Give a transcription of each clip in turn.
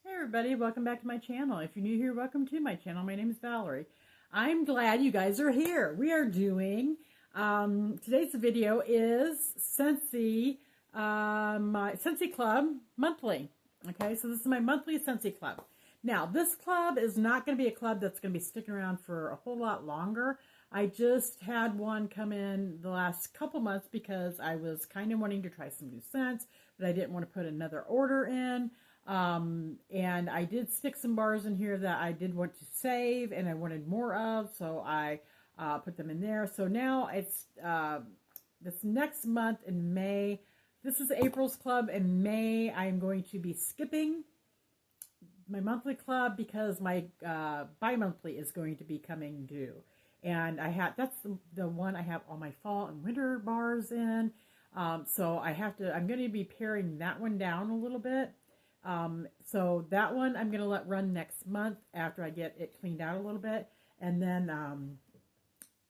Hey everybody, welcome back to my channel. If you're new here, welcome to my channel. My name is Valerie. I'm glad you guys are here. We are doing, today's video is Scentsy, my Scentsy Club monthly. Okay, so this is my monthly Scentsy Club. Now, this club is not going to be a club that's going to be sticking around for a whole lot longer. I just had one come in the last couple months because I was kind of wanting to try some new scents, but I didn't want to put another order in. And I did stick some bars in here that I did want to save and I wanted more of, so I put them in there. So now it's this next month in May. This is April's club. In May, I'm going to be skipping my monthly club because my bi-monthly is going to be coming due. And that's the one I have all my fall and winter bars in. So I'm going to be paring that one down a little bit. So that one I'm going to let run next month after I get it cleaned out a little bit. And then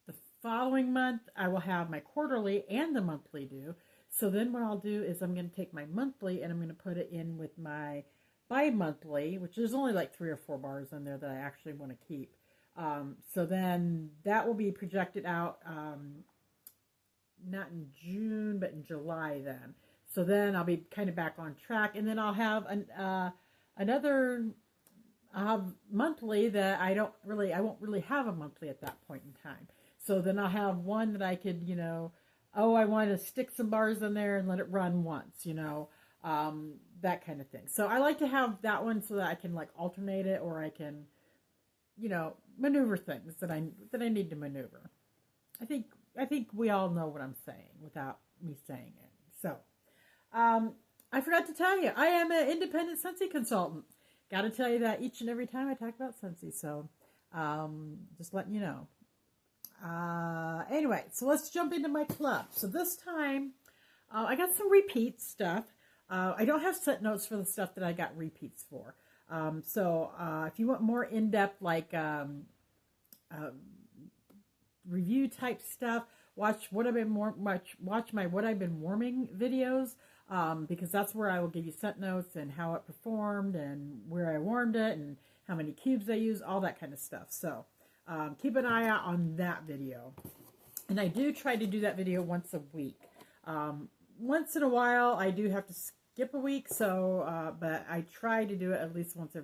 the following month I will have my quarterly and the monthly due. So then what I'll do is I'm going to take my monthly and I'm going to put it in with my bi-monthly, which is only like 3 or 4 bars in there that I actually want to keep. So then that will be projected out, not in June, but in July then. So then I'll be kind of back on track, and then I'll have another monthly that I won't really have a monthly at that point in time. So then I'll have one that I could, I want to stick some bars in there and let it run once, that kind of thing. So I like to have that one so that I can like alternate it, or I can, maneuver things that I need to maneuver. I think we all know what I'm saying without me saying it. So. I forgot to tell you, I am an independent Scentsy consultant. Got to tell you that each and every time I talk about Scentsy, so just letting you know. Anyway, so let's jump into my club. So this time, I got some repeat stuff. I don't have set notes for the stuff that I got repeats for. So if you want more in-depth, like review type stuff, watch my what I've been warming videos. Because that's where I will give you scent notes and how it performed and where I warmed it and how many cubes I use, all that kind of stuff. So keep an eye out on that video. And I do try to do that video once a week. Once in a while, I do have to skip a week, so but I try to do it at least once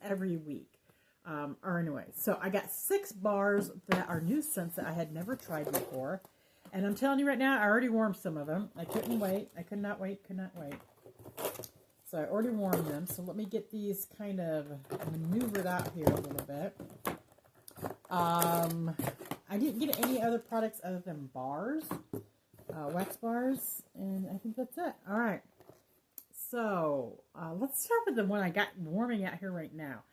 every week. Or anyway, so I got 6 bars that are new scents that I had never tried before. And I'm telling you right now, I already warmed some of them. I couldn't wait. I could not wait. So I already warmed them. So let me get these kind of maneuvered out here a little bit. I didn't get any other products other than bars, wax bars, and I think that's it. All right. So let's start with the one I got warming out here right now.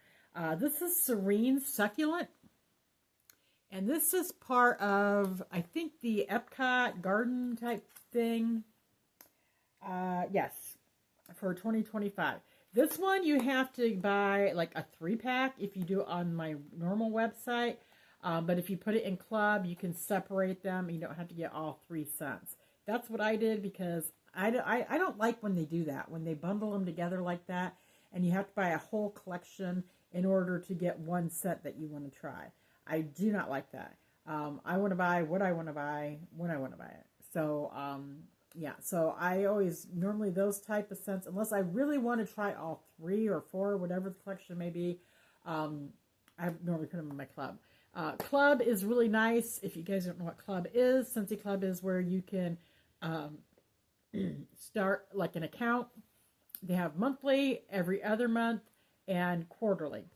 This is Serene Succulent. And this is part of, I think, the Epcot garden type thing. Yes, for 2025. This one you have to buy like a 3-pack if you do it on my normal website. But if you put it in club, you can separate them. You don't have to get all 3 scents. That's what I did because I don't like when they do that. When they bundle them together like that. And you have to buy a whole collection in order to get one scent that you want to try. I do not like that. I want to buy what I want to buy when I want to buy it. So, yeah. So I always, normally those type of scents, unless I really want to try all 3 or 4, whatever the collection may be, I normally put them in my club. Club is really nice. If you guys don't know what club is, Scentsy Club is where you can start like an account. They have monthly, every other month, and quarterly.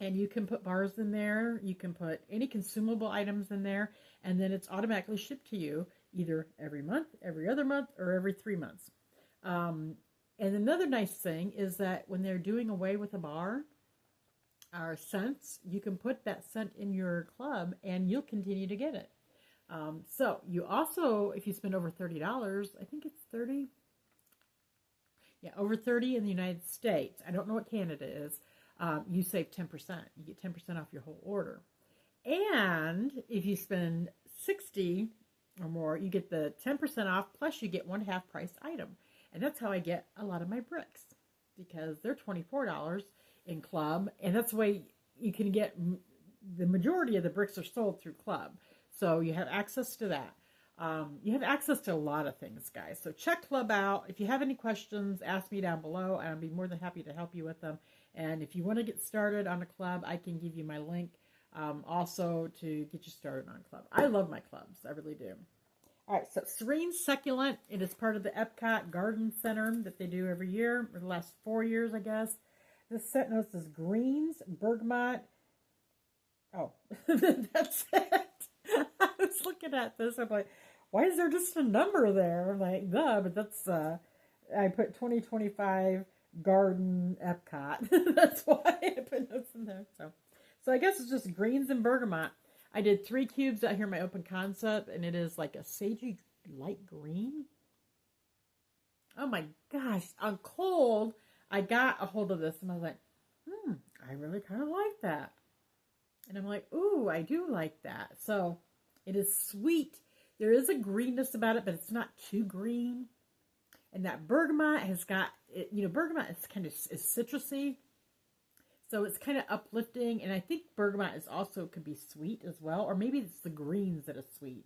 And you can put bars in there. You can put any consumable items in there. And then it's automatically shipped to you either every month, every other month, or every 3 months. And another nice thing is that when they're doing away with a bar or scents, you can put that scent in your club and you'll continue to get it. So you also, if you spend over $30, I think it's 30. Yeah, over 30 in the United States. I don't know what Canada is. You save 10%. You get 10% off your whole order. And if you spend $60 or more, you get the 10% off, plus you get 1/2 price item. And that's how I get a lot of my bricks. because they're $24 in Club, and that's the way you can get the majority of the bricks are sold through Club. So you have access to that. You have access to a lot of things, guys. So check Club out. If you have any questions, ask me down below, and I'll be more than happy to help you with them. And if you want to get started on a Club, I can give you my link also to get you started on Club. I love my Clubs. I really do. All right, so Serene Succulent. It is part of the Epcot Garden Center that they do every year, for the last 4 years, I guess. This set notes is greens, bergamot. Oh, that's it. I was looking at this. I'm like, why is there just a number there? I'm like, duh, but that's, I put 2025 Garden Epcot. That's why I put notes in there. So I guess it's just greens and bergamot. I did 3 cubes out here in my open concept, and it is like a sagey light green. Oh my gosh, on cold, I got a hold of this, and I was like, I really kind of like that. And I'm like, ooh, I do like that. So it is sweet. There is a greenness about it, but it's not too green. And that bergamot has got, bergamot is kind of is citrusy. So it's kind of uplifting, and I think bergamot is also could be sweet as well, or maybe it's the greens that are sweet.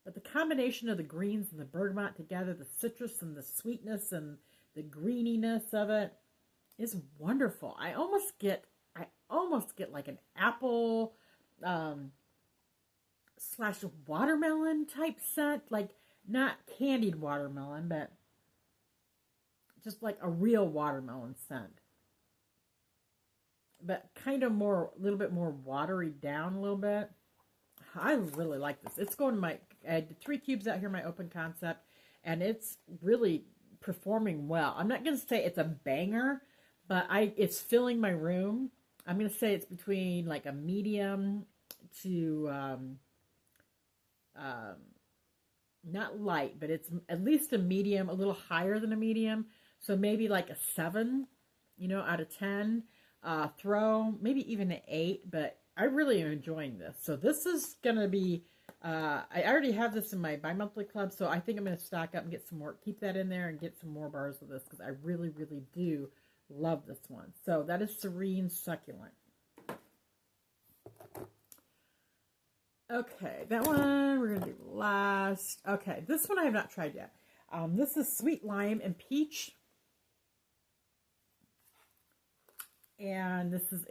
But the combination of the greens and the bergamot together, the citrus and the sweetness and the greeniness of it is wonderful. I almost get like an apple slash watermelon type scent, like not candied watermelon, but just like a real watermelon scent. But kind of a little bit more watery down a little bit. I really like this. It's going to I had 3 cubes out here in my open concept, and it's really performing well. I'm not going to say it's a banger, but it's filling my room. I'm going to say it's between like a medium to, not light, but it's at least a medium, a little higher than a medium. So maybe like a 7, out of 10. Throw, maybe even an 8, but I really am enjoying this. So this is going to be, I already have this in my bi-monthly club, so I think I'm going to stock up and get some more, keep that in there and get some more bars of this, because I really, really do love this one. So that is Serene Succulent. Okay, that one we're going to do last. Okay, this one I have not tried yet. This is Sweet Lime and Peach. And this is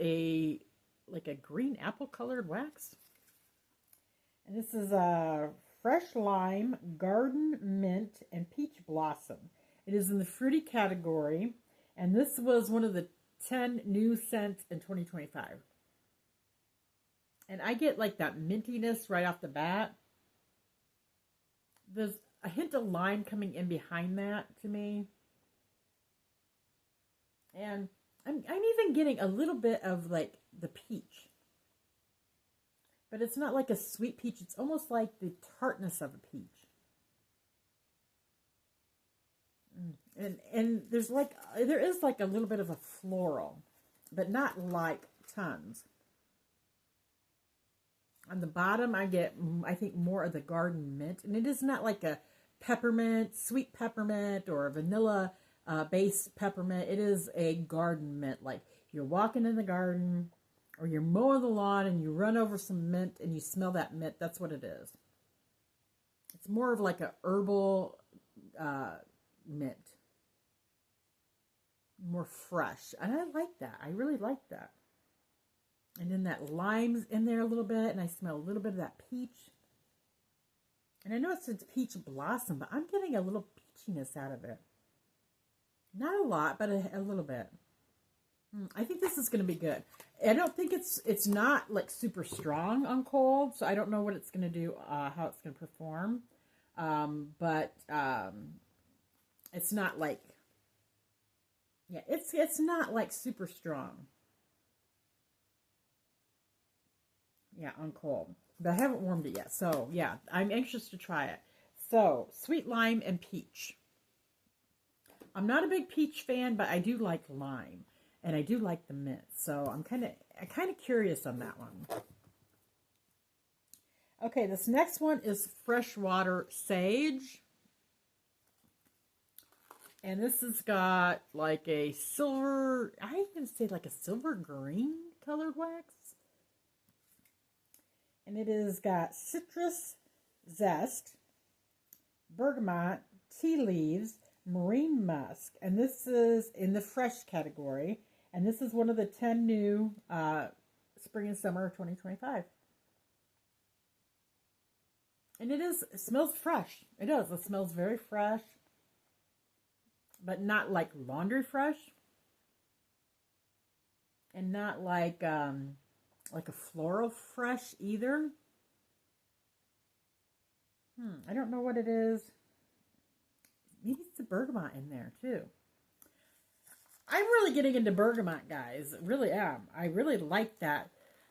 like a green apple colored wax. And this is a fresh lime, garden mint, and peach blossom. It is in the fruity category. And this was one of the 10 new scents in 2025. And I get like that mintiness right off the bat. There's a hint of lime coming in behind that to me. And I'm even getting a little bit of like the peach. But it's not like a sweet peach. It's almost like the tartness of a peach. And there is like a little bit of a floral, but not like tons. On the bottom, I get, I think, more of the garden mint. And it is not like a peppermint, sweet peppermint, or a vanilla based peppermint. It is a garden mint. Like you're walking in the garden or you're mowing the lawn and you run over some mint and you smell that mint. That's what it is. It's more of like a herbal mint. More fresh. And I like that. I really like that. And then that lime's in there a little bit, and I smell a little bit of that peach. And I know it says peach blossom, but I'm getting a little peachiness out of it. Not a lot, but a little bit. I think this is going to be good. I don't think it's not like super strong on cold, so I don't know what it's going to do, how it's going to perform. But it's not like, yeah, it's not like super strong. Yeah, on cold. But I haven't warmed it yet. So, yeah, I'm anxious to try it. So, sweet lime and peach. I'm not a big peach fan, but I do like lime. And I do like the mint. So, I'm kind of curious on that one. Okay, this next one is Freshwater Sage. And this has got like a silver, I even say like a silver green colored wax. And it has got citrus zest, bergamot, tea leaves, marine musk. And this is in the fresh category. And this is one of the 10 new spring and summer of 2025. And it smells fresh. It does. It smells very fresh. But not like laundry fresh. And not like a floral fresh either. I don't know what it is. Maybe it's the bergamot in there too. I'm really getting into bergamot, guys. Really am. I really like that.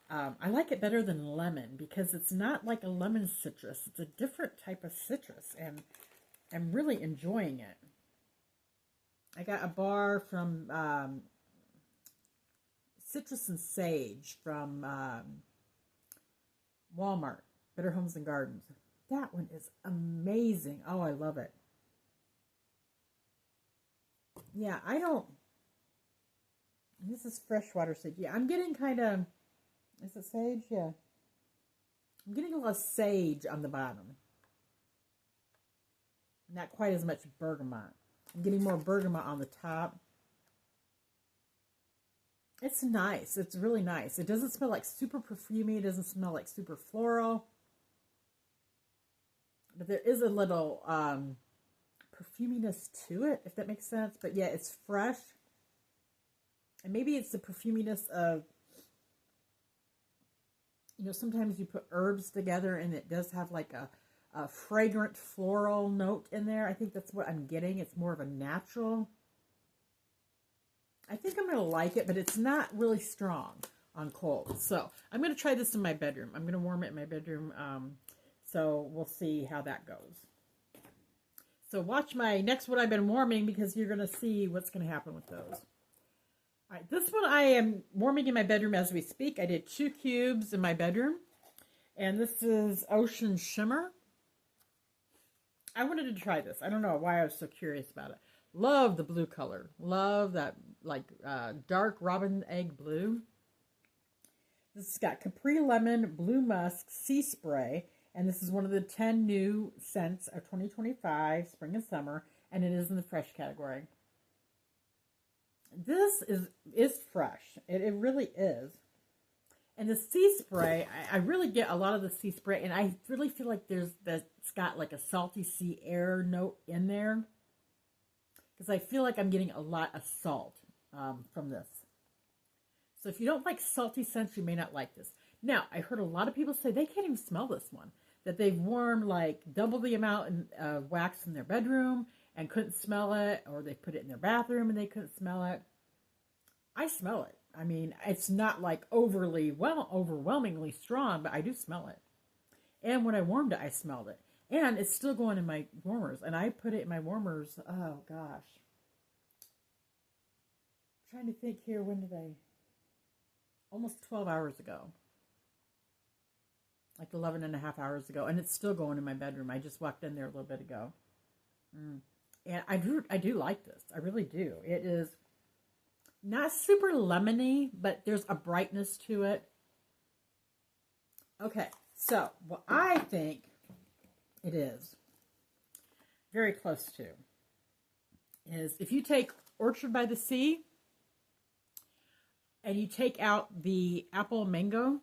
I like it better than lemon because it's not like a lemon citrus. It's a different type of citrus, and I'm really enjoying it. I got a bar from Citrus and Sage from Walmart, Better Homes and Gardens. That one is amazing. Oh, I love it. Yeah, this is freshwater sage. Yeah, I'm getting kind of, is it sage? Yeah. I'm getting a lot of sage on the bottom. Not quite as much bergamot. I'm getting more bergamot on the top. It's nice. It's really nice. It doesn't smell like super perfumey. It doesn't smell like super floral. But there is a little perfuminess to it, if that makes sense. But yeah, it's fresh. And maybe it's the perfuminess of, sometimes you put herbs together and it does have like a fragrant floral note in there. I think that's what I'm getting. It's more of a natural. I think I'm going to like it, but it's not really strong on cold. So I'm going to try this in my bedroom. I'm going to warm it in my bedroom. So we'll see how that goes. So watch my next what I've been warming because you're going to see what's going to happen with those. All right, this one I am warming in my bedroom as we speak. I did 2 cubes in my bedroom. And this is Ocean Shimmer. I wanted to try this. I don't know why I was so curious about it. Love the blue color. Love that like dark robin egg blue. This has got Capri Lemon, Blue Musk, Sea Spray. And this is one of the 10 new scents of 2025, spring and summer. And it is in the fresh category. This is fresh. It really is. And the sea spray, I really get a lot of the sea spray. And I really feel like it's got like a salty sea air note in there. Because I feel like I'm getting a lot of salt from this. So if you don't like salty scents, you may not like this. Now, I heard a lot of people say they can't even smell this one. That they've warmed like double the amount of wax in their bedroom and couldn't smell it. Or they put it in their bathroom and they couldn't smell it. I smell it. I mean, it's not like overwhelmingly strong, but I do smell it. And when I warmed it, I smelled it. And it's still going in my warmers. And I put it in my warmers, oh gosh. I'm trying to think here, when did almost 12 hours ago. Like 11 and a half hours ago. And it's still going in my bedroom. I just walked in there a little bit ago. And I do like this. I really do. It is not super lemony, but there's a brightness to it. Okay, so what I think it is very close to is if you take Orchard by the Sea and you take out the apple mango,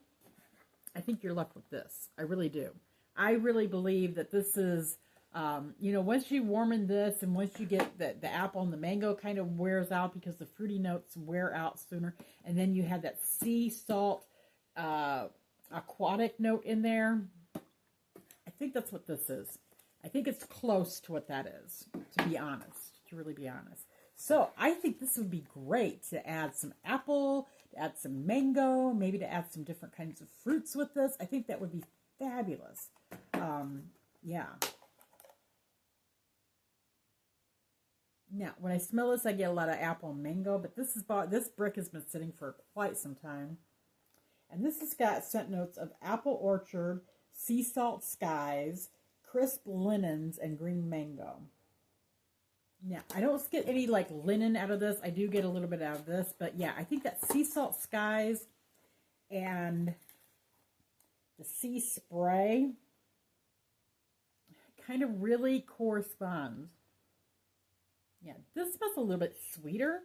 I think you're left with this. I really do. I really believe that this is, once you warm in this and once you get the apple and the mango kind of wears out because the fruity notes wear out sooner. And then you have that sea salt aquatic note in there. I think that's what this is. I think it's close to what that is, to be honest, to really be honest. So I think this would be great to add some apple, to add some mango, maybe to add some different kinds of fruits with this. I think that would be fabulous. Yeah. Now, when I smell this, I get a lot of apple and mango, but this brick has been sitting for quite some time. And this has got scent notes of apple orchard, sea salt skies, crisp linens, and green mango. Yeah, I don't get any like linen out of this. I do get a little bit out of this, but yeah, I think that Sea Salt Skies and the Sea Spray kind of really corresponds. Yeah, this smells a little bit sweeter.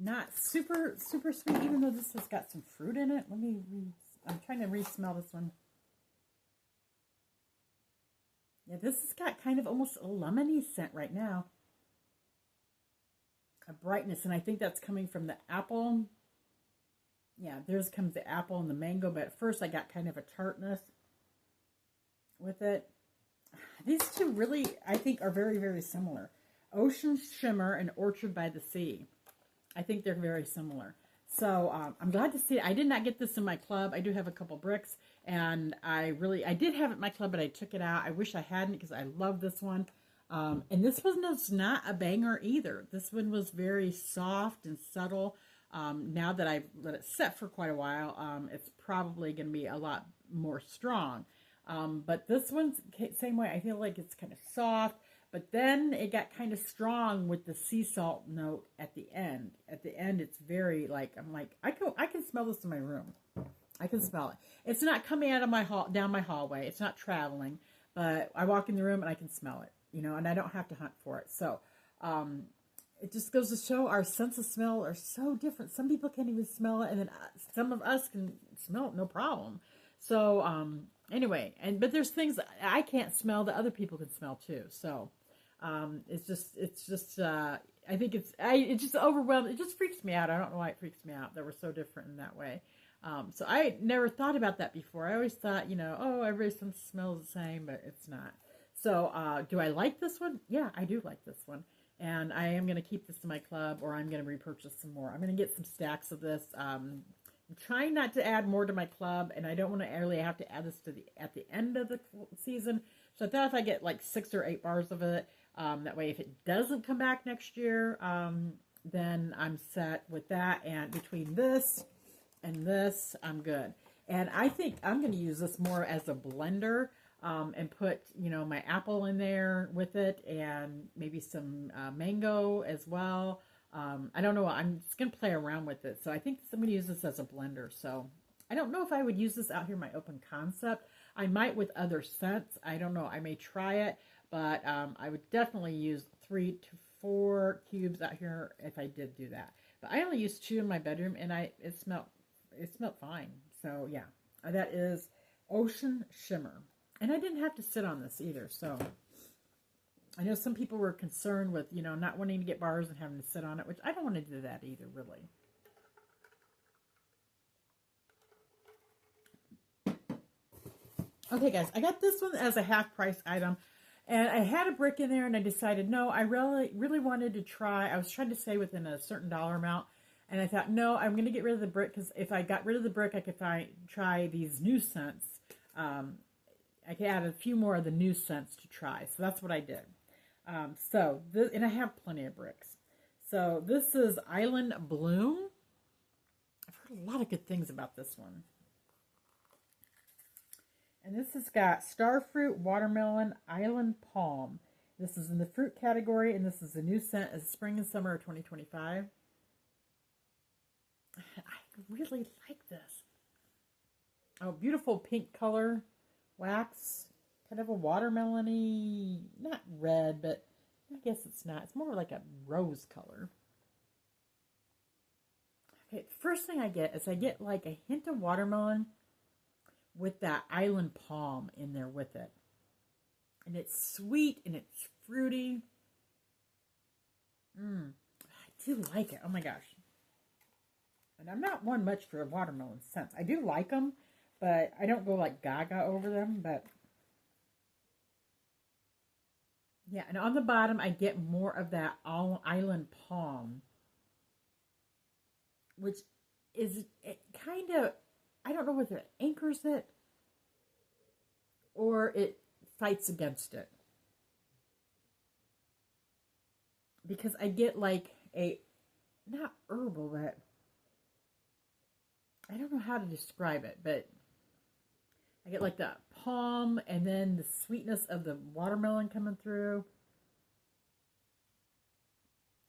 Not super sweet, even though this has got some fruit in it. I'm trying to re-smell this one. Yeah, this has got kind of almost a lemony scent right now. A brightness, and I think that's coming from the apple. Yeah, there's comes the apple and the mango, but at first I got kind of a tartness with it. These two really, I think, are very, very similar. Ocean Shimmer and Orchard by the Sea. I think they're very similar. So I'm glad to see it. I did not get this in my club. I do have a couple bricks, and I did have it in my club, but I took it out. I wish I hadn't because I love this one. And this one was not a banger either. This one was very soft and subtle. Now that I've let it set for quite a while, it's probably going to be a lot more strong. But this one's same way. I feel like it's kind of soft. But then it got kind of strong with the sea salt note at the end. At the end, it's very like, I'm like, I can smell this in my room. I can smell it. It's not coming out of my down my hallway. It's not traveling, but I walk in the room and I can smell it, you know, and I don't have to hunt for it. So, it just goes to show our sense of smell are so different. Some people can't even smell it, and then some of us can smell it no problem. So, anyway, but there's things I can't smell that other people can smell too. So, it's just, I think it just overwhelmed. It just freaks me out. I don't know why it freaks me out that we're so different in that way. So I never thought about that before. I always thought, you know, oh, everybody smells the same, but it's not. So, do I like this one? Yeah, I do like this one. And I am going to keep this in my club, or I'm going to repurchase some more. I'm going to get some stacks of this. I'm trying not to add more to my club, and I don't want to really have to add this at the end of the season. So I thought if I get like 6 or 8 bars of it, that way if it doesn't come back next year, then I'm set with that. And between this and this, I'm good. And I think I'm going to use this more as a blender. And put, you know, my apple in there with it, and maybe some mango as well. I don't know. I'm just going to play around with it. So I think I'm going to use this as a blender. So I don't know if I would use this out here in my open concept. I might with other scents. I don't know. I may try it, but I would definitely use 3 to 4 cubes out here if I did do that. But I only used 2 in my bedroom, and it smelled fine. So yeah, that is Ocean Shimmer. And I didn't have to sit on this either, so I know some people were concerned with, you know, not wanting to get bars and having to sit on it, which I don't want to do that either, really. Okay, guys, I got this one as a half-price item, and I had a brick in there, and I decided, no, I really wanted to try. I was trying to stay within a certain dollar amount, and I thought, no, I'm going to get rid of the brick, because if I got rid of the brick, I could try these new scents. I could add a few more of the new scents to try. So that's what I did. And I have plenty of bricks. So this is Island Bloom. I've heard a lot of good things about this one. And this has got Starfruit, Watermelon, Island Palm. This is in the fruit category, and this is the new scent of spring and summer of 2025. I really like this. Oh, beautiful pink color. Wax, kind of a watermelon-y, not red, but I guess it's not. It's more like a rose color. Okay, first thing I get is like a hint of watermelon with that island palm in there with it. And it's sweet and it's fruity. I do like it. Oh my gosh. And I'm not one much for watermelon scents. I do like them. But I don't go like gaga over them, but yeah. And on the bottom, I get more of that island palm, which is kind of, I don't know whether it anchors it or it fights against it. Because I get like not herbal, but I don't know how to describe it, but I get like that palm and then the sweetness of the watermelon coming through.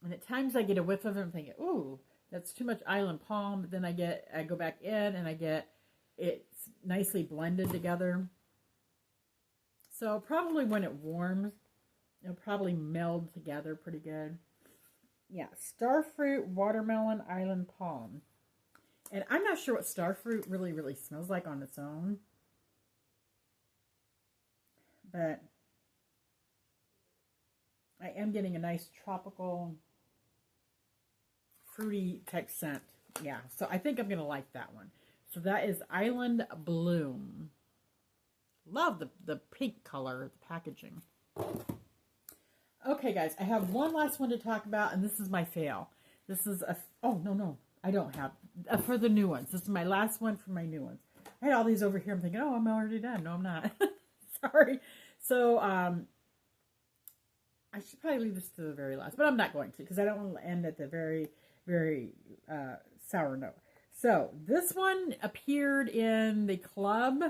And at times I get a whiff of it and thinking, ooh, that's too much island palm. But then I go back in and I get it's nicely blended together. So probably when it warms, it'll probably meld together pretty good. Yeah, starfruit, watermelon, island palm. And I'm not sure what starfruit really smells like on its own. But I am getting a nice tropical, fruity type scent. Yeah, so I think I'm going to like that one. So that is Island Bloom. Love the pink color, the packaging. Okay, guys, I have one last one to talk about, and this is my fail. This is a... Oh, no, I don't have... for the new ones. This is my last one for my new ones. I had all these over here. I'm thinking, oh, I'm already done. No, I'm not. Sorry. So, I should probably leave this to the very last, but I'm not going to because I don't want to end at the very, very sour note. So, this one appeared in the club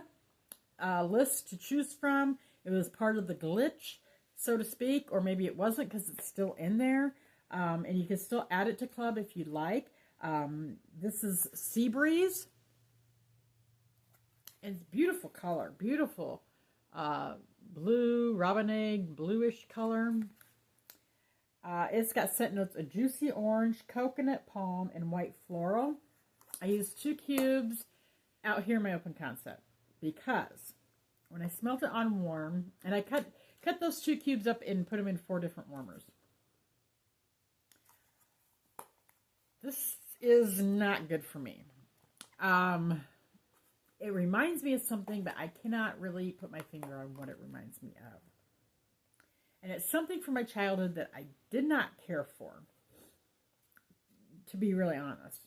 list to choose from. It was part of the glitch, so to speak, or maybe it wasn't because it's still in there. And you can still add it to club if you'd like. This is Sea Breeze. It's beautiful color, beautiful blue, robin egg, bluish color. It's got scent notes of juicy orange, coconut, palm, and white floral. I used 2 cubes out here in my open concept because when I smelt it on warm, and I cut those 2 cubes up and put them in 4 different warmers. This is not good for me. It reminds me of something, but I cannot really put my finger on what it reminds me of. And it's something from my childhood that I did not care for, to be really honest.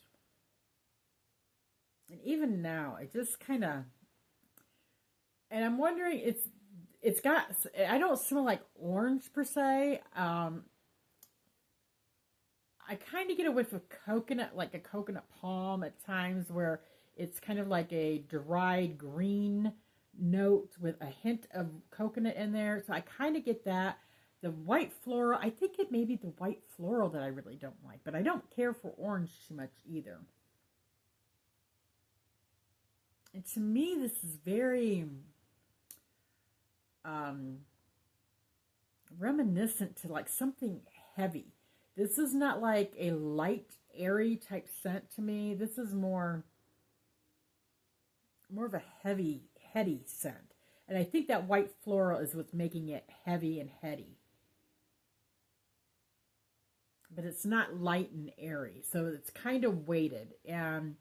And even now, it just kind of... And I'm wondering, it's got... I don't smell like orange, per se. I kind of get a whiff of coconut, like a coconut palm at times, where it's kind of like a dried green note with a hint of coconut in there. So I kind of get that. The white floral, I think it may be the white floral that I really don't like. But I don't care for orange too much either. And to me, this is very reminiscent to like something heavy. This is not like a light, airy type scent to me. This is more of a heavy, heady scent. And I think that white floral is what's making it heavy and heady. But it's not light and airy. So it's kind of weighted. And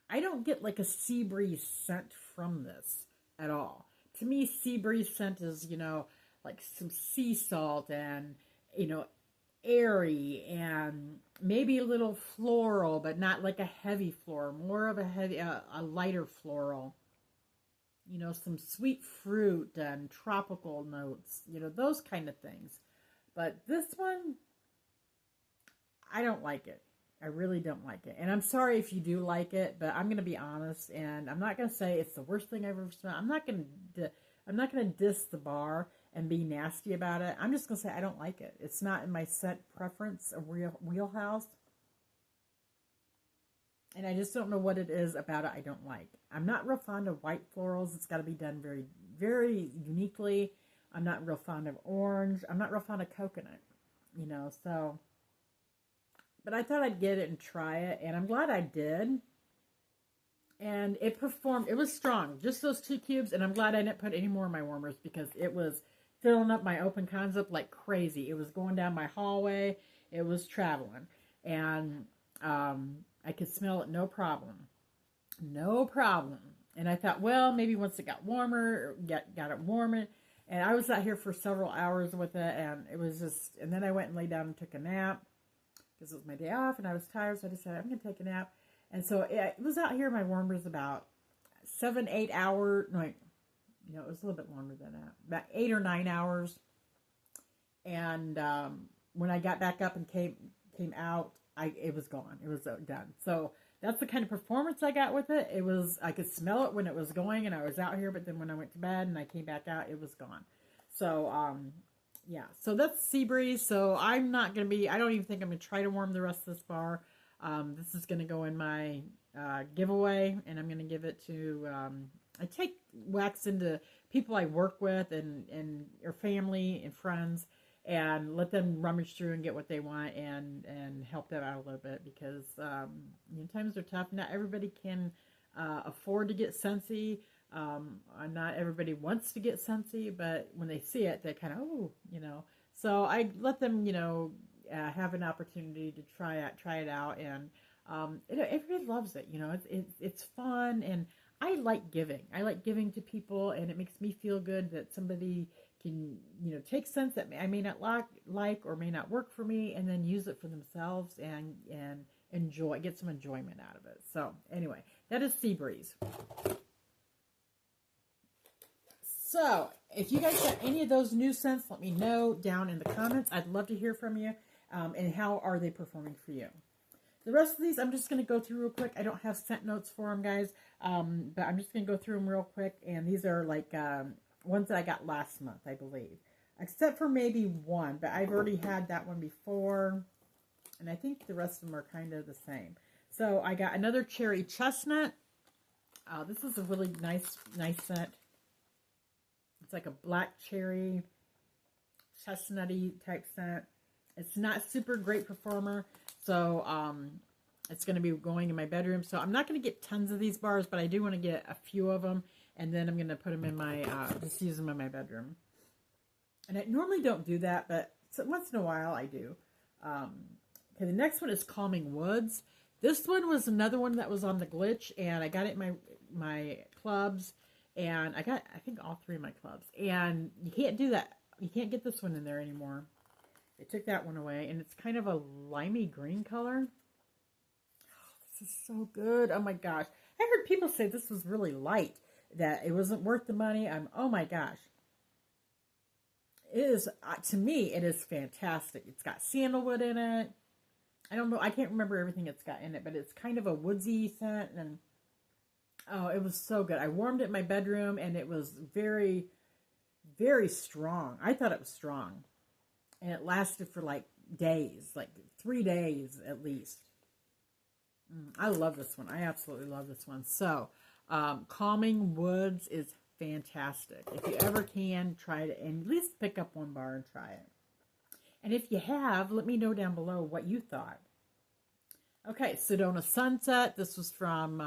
I don't get like a sea breeze scent from this at all. To me, sea breeze scent is, like some sea salt and, airy and maybe a little floral, but not like a heavy floral, more of a lighter floral. Some sweet fruit and tropical notes, those kind of things. But this one, I don't like it. I really don't like it. And I'm sorry if you do like it, but I'm going to be honest, and I'm not going to say it's the worst thing I've ever smelled. I'm not going to diss the bar and be nasty about it. I'm just going to say I don't like it. It's not in my scent preference or wheelhouse. And I just don't know what it is about it I don't like. I'm not real fond of white florals. It's got to be done very, very uniquely. I'm not real fond of orange. I'm not real fond of coconut, so. But I thought I'd get it and try it, and I'm glad I did. And it performed. It was strong. Just those 2 cubes, and I'm glad I didn't put any more in my warmers because it was filling up my open concept like crazy. It was going down my hallway. It was traveling. And I could smell it no problem. No problem. And I thought, well, maybe once it got warmer, got it warmer. And I was out here for several hours with it, and it was just, and then I went and laid down and took a nap because it was my day off, and I was tired, so I decided I'm going to take a nap. And so it was out here in my warmers about 7-8 hours, no, it was a little bit longer than that, about 8 or 9 hours. And when I got back up and came out, it was gone. It was done. So that's the kind of performance I got with it. It was, I could smell it when it was going and I was out here, but then when I went to bed and I came back out, it was gone. So yeah, so that's Sea Breeze. So I'm not going to be, I don't even think I'm going to try to warm the rest of this bar. This is going to go in my giveaway, and I'm going to give it to, I take wax into people I work with and or family and friends, and let them rummage through and get what they want, and help them out a little bit, because times are tough. Not everybody can afford to get Scentsy. Not everybody wants to get Scentsy, but when they see it, they kind of, oh, So I let them, have an opportunity to try it out, and everybody loves it. It's fun, and I like giving. I like giving to people, and it makes me feel good that somebody can, take scents that I may not like or may not work for me, and then use it for themselves and get some enjoyment out of it. So anyway, that is Sea Breeze. So, if you guys got any of those new scents, let me know down in the comments. I'd love to hear from you. And how are they performing for you? The rest of these, I'm just going to go through real quick. I don't have scent notes for them, guys. But I'm just going to go through them real quick. And these are like ones that I got last month, I believe. Except for maybe one. But I've already had that one before. And I think the rest of them are kind of the same. So, I got another cherry chestnut. This is a really nice scent. It's like a black cherry, chestnutty type scent. It's not super great performer, so it's going to be going in my bedroom. So I'm not going to get tons of these bars, but I do want to get a few of them, and then I'm going to put them in my, just use them in my bedroom. And I normally don't do that, but once in a while I do. Okay, the next one is Calming Woods. This one was another one that was on the glitch, and I got it in my clubs. And I think, all three of my clubs. And you can't do that. You can't get this one in there anymore. They took that one away. And it's kind of a limey green color. Oh, this is so good. Oh, my gosh. I heard people say this was really light. That it wasn't worth the money. Oh, my gosh. It is, to me, it is fantastic. It's got sandalwood in it. I don't know. I can't remember everything it's got in it. But it's kind of a woodsy scent. And oh, it was so good. I warmed it in my bedroom, and it was very, very strong. I thought it was strong. And it lasted for like days, like 3 days at least. I love this one. I absolutely love this one. So, Calming Woods is fantastic. If you ever can, try it, and at least pick up one bar and try it. And if you have, let me know down below what you thought. Okay, Sedona Sunset. This was from...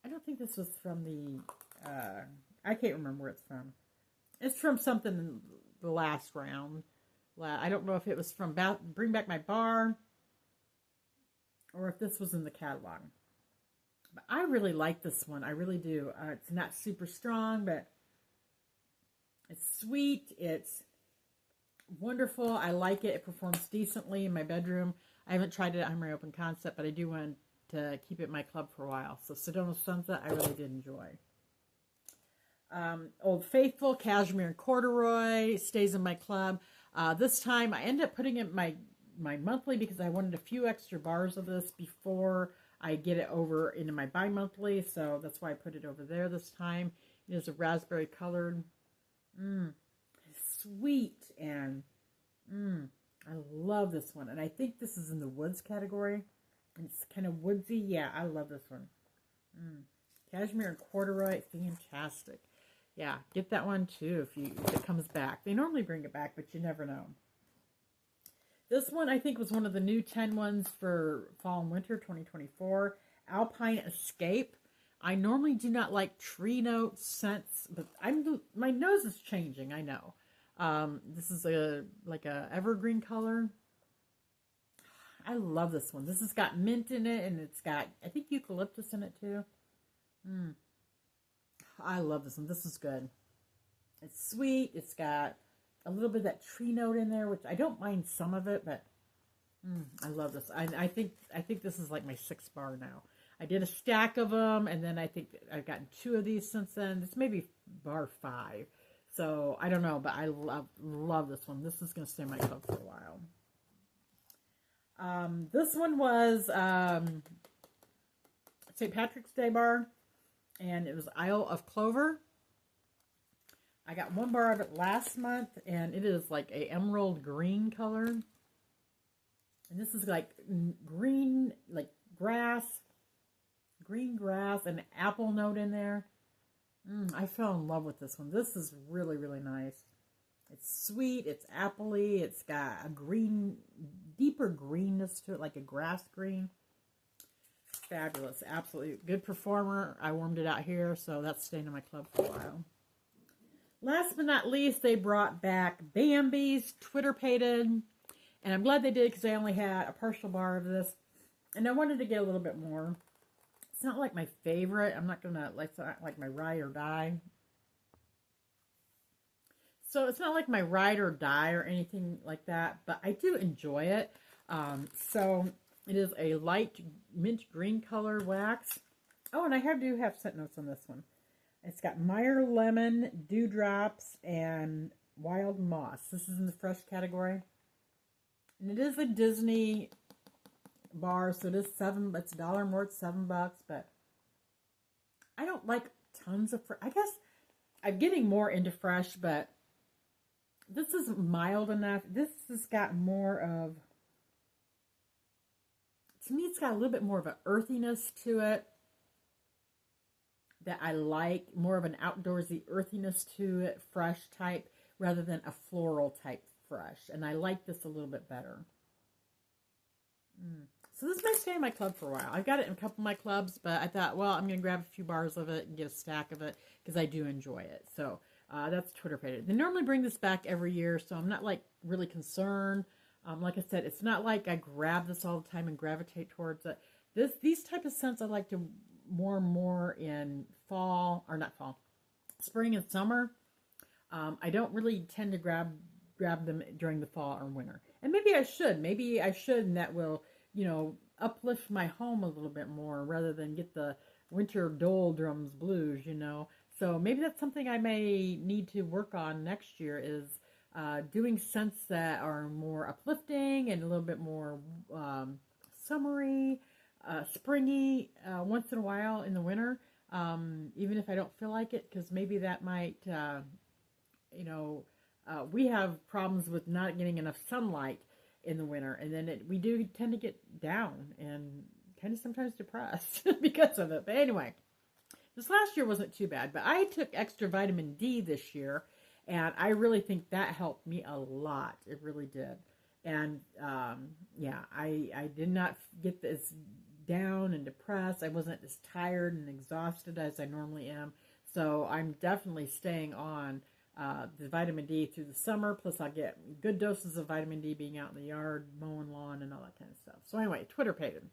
I don't think this was from the, I can't remember where it's from. It's from something in the last round. I don't know if it was from Bring Back My Bar, or if this was in the catalog. But I really like this one. I really do. It's not super strong, but it's sweet. It's wonderful. I like it. It performs decently in my bedroom. I haven't tried it on my open concept, but I do want to keep it in my club for a while. So Sedona Sunset, I really did enjoy. Old Faithful, Cashmere and Corduroy, stays in my club. This time, I ended up putting it in my monthly because I wanted a few extra bars of this before I get it over into my bi-monthly. So that's why I put it over there this time. It is a raspberry colored. Sweet, and I love this one. And I think this is in the woods category. It's kind of woodsy. Yeah, I love this one. Cashmere and Corduroy, fantastic. Yeah, get that one too if it comes back. They normally bring it back, but you never know. This one, I think, was one of the new 10 ones for fall and winter 2024. Alpine Escape. I normally do not like tree note scents, but my nose is changing, I know. This is like a evergreen color. I love this one. This has got mint in it, and it's got, I think, eucalyptus in it too. I love this one. This is good. It's sweet. It's got a little bit of that tree note in there, which I don't mind some of it, but I love this. I think this is like my 6th bar now. I did a stack of them, and then I think I've gotten 2 of these since then. This may be bar 5. So, I don't know, but I love this one. This is going to stay in my club for a while. This one was St. Patrick's Day bar, and it was Isle of Clover. I got one bar of it last month, and it is like a emerald green color. And this is like green, like grass, green grass, and apple note in there. I fell in love with this one. This is really, really nice. It's sweet, it's appley, it's got a green, deeper greenness to it, like a grass green. Fabulous, absolutely good performer. I warmed it out here, so that's staying in my club for a while. Last but not least, they brought back Bambi's Twitter Pated, and I'm glad they did because I only had a partial bar of this, and I wanted to get a little bit more. It's not like my favorite. I'm not gonna it's not like my ride or die. So it's not like my ride or die or anything like that, but I do enjoy it. So it is a light mint green color wax. Oh, and I do have scent notes on this one. It's got Meyer Lemon, Dewdrops, and Wild Moss. This is in the fresh category. And it is a Disney bar, so it is it's $1 more, it's $7, but I don't like tons of I guess I'm getting more into fresh, but this is mild enough. This has got more of, to me, it's got a little bit more of an earthiness to it that I like, more of an outdoorsy earthiness to it, fresh type, rather than a floral type fresh. And I like this a little bit better. So this might stay in my club for a while. I've got it in a couple of my clubs, but I thought, well, I'm going to grab a few bars of it and get a stack of it because I do enjoy it. So that's Twitter Pated. They normally bring this back every year, so I'm not like really concerned. Like I said, it's not like I grab this all the time and gravitate towards it. These type of scents I like to more in fall, or not fall, spring and summer. I don't really tend to grab them during the fall or winter. And maybe I should. Maybe I should, and that will, uplift my home a little bit more rather than get the winter doldrums blues, So maybe that's something I may need to work on next year is doing scents that are more uplifting and a little bit more summery, springy once in a while in the winter, even if I don't feel like it, because maybe that might, we have problems with not getting enough sunlight in the winter, and then we do tend to get down and kind of sometimes depressed because of it. But anyway, this last year wasn't too bad, but I took extra vitamin D this year, and I really think that helped me a lot. It really did. And yeah, I did not get as down and depressed. I wasn't as tired and exhausted as I normally am. So I'm definitely staying on the vitamin D through the summer. Plus I get good doses of vitamin D being out in the yard, mowing lawn and all that kind of stuff. So anyway, Twitter Pated.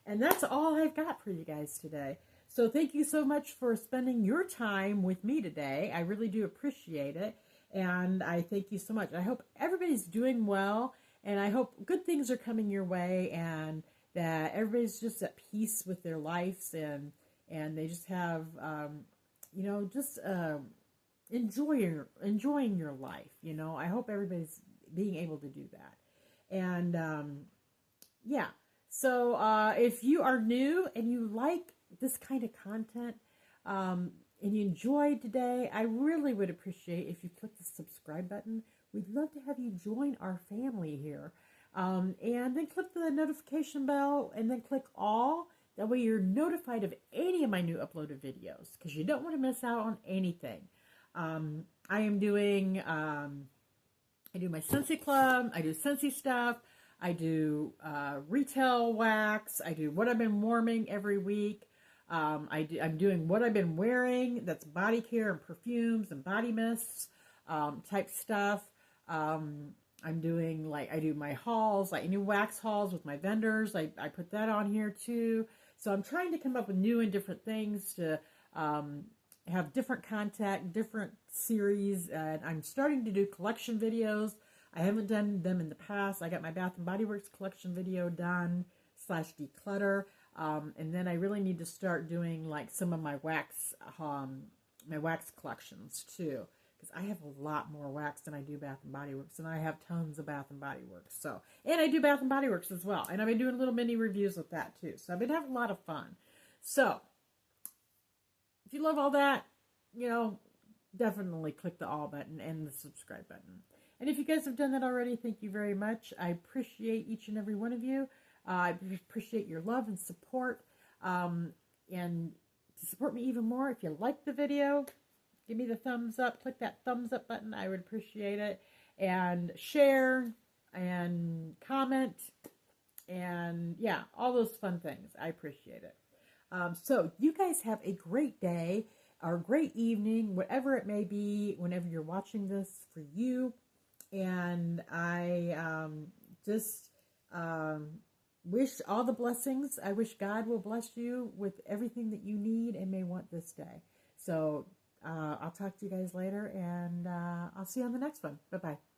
And that's all I've got for you guys today. So thank you so much for spending your time with me today. I really do appreciate it. And I thank you so much. I hope everybody's doing well. And I hope good things are coming your way. And that everybody's just at peace with their lives. And they just have, enjoying your life. I hope everybody's being able to do that. And yeah. So if you are new and you like this kind of content, and you enjoyed today, I really would appreciate if you click the subscribe button. We'd love to have you join our family here. And then click the notification bell and then click all. That way you're notified of any of my new uploaded videos because you don't want to miss out on anything. I am doing, I do my Scentsy Club, I do Scentsy stuff, I do retail wax, I do what I've been warming every week. I'm doing what I've been wearing, that's body care and perfumes and body mists type stuff. I'm doing, I do my hauls, like new wax hauls with my vendors. I put that on here too. So I'm trying to come up with new and different things to have different content, different series. I'm starting to do collection videos. I haven't done them in the past. I got my Bath & Body Works collection video done / declutter. And then I really need to start doing some of my wax collections too. Because I have a lot more wax than I do Bath & Body Works. And I have tons of Bath & Body Works. So, and I do Bath & Body Works as well. And I've been doing little mini reviews with that too. So I've been having a lot of fun. So, if you love all that, definitely click the all button and the subscribe button. And if you guys have done that already, thank you very much. I appreciate each and every one of you. I appreciate your love and support. And to support me even more, if you like the video, give me the thumbs up. Click that thumbs up button. I would appreciate it. And share and comment. And yeah, all those fun things. I appreciate it. So you guys have a great day or great evening, whatever it may be, whenever you're watching this for you. And I just wish all the blessings. I wish God will bless you with everything that you need and may want this day. So I'll talk to you guys later, and I'll see you on the next one. Bye-bye.